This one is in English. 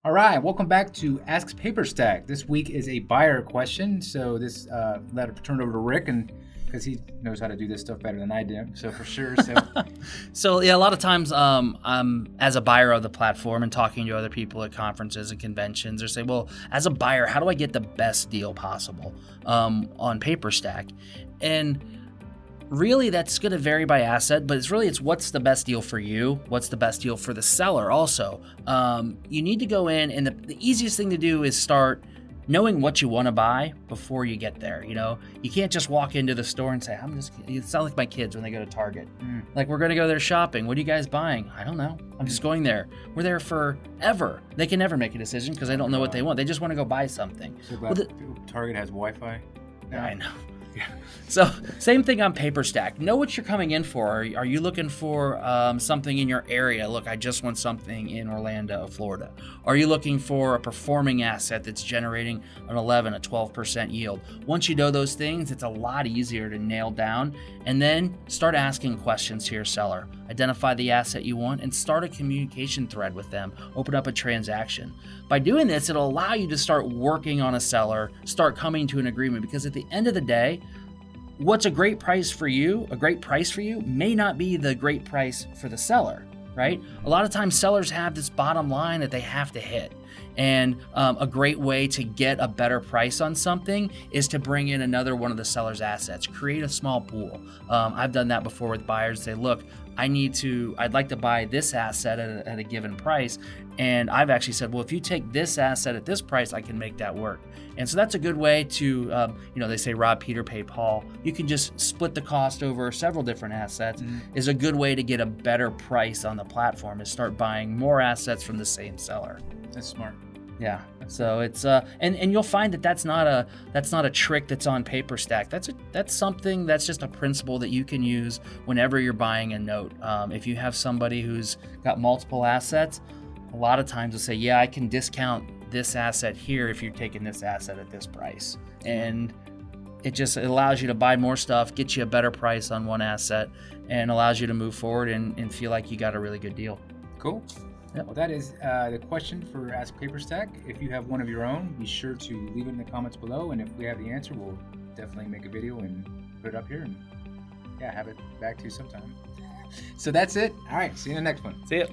All right, welcome back to Ask Paperstac. This week is a buyer question, so this letter turned over to Rick, and because he knows how to do this stuff better than I do, so for sure. So yeah, a lot of times I'm as a buyer of the platform and talking to other people at conferences and conventions, or say, well, as a buyer, how do I get the best deal possible on Paperstac? And really, that's going to vary by asset, but it's what's the best deal for you, what's the best deal for the seller also. You need to go in, and the easiest thing to do is start knowing what you want to buy before you get there. You know, you can't just walk into the store and say, it sounds like my kids when they go to Target. Like, we're going to go there shopping. What are you guys buying? I don't know. I'm just going there. We're there forever. They can never make a decision because they don't know what they want. They just want to go buy something. So Target has Wi-Fi? Yeah, I know. So same thing on Paperstac. Know what you're coming in for. Are you looking for something in your area? Look, I just want something in Orlando, Florida. Are you looking for a performing asset that's generating an 11, a 12% yield? Once you know those things, it's a lot easier to nail down, and then start asking questions to your seller. Identify the asset you want and start a communication thread with them. Open up a transaction. By doing this, it'll allow you to start working on a seller, start coming to an agreement, because at the end of the day, what's a great price for you may not be the great price for the seller, right? A lot of times sellers have this bottom line that they have to hit. And a great way to get a better price on something is to bring in another one of the seller's assets. Create a small pool. I've done that before with buyers. Say, look, I'd like to buy this asset at a given price. And I've actually said, well, if you take this asset at this price, I can make that work. And so that's a good way to, they say rob Peter, pay Paul. You can just split the cost over several different assets. Is a good way to get a better price on the platform, is start buying more assets from the same seller. That's smart. Yeah. So it's and you'll find that's not a trick that's on Paperstac. That's something that's just a principle that you can use whenever you're buying a note. If you have somebody who's got multiple assets, a lot of times they'll say, yeah, I can discount this asset here if you're taking this asset at this price. And it allows you to buy more stuff, get you a better price on one asset, and allows you to move forward and feel like you got a really good deal. Cool. Yep. Well, that is the question for Ask Paperstac. If you have one of your own, be sure to leave it in the comments below, and if we have the answer, we'll definitely make a video and put it up here and have it back to you sometime. So that's it. All right, see you in the next one. See ya.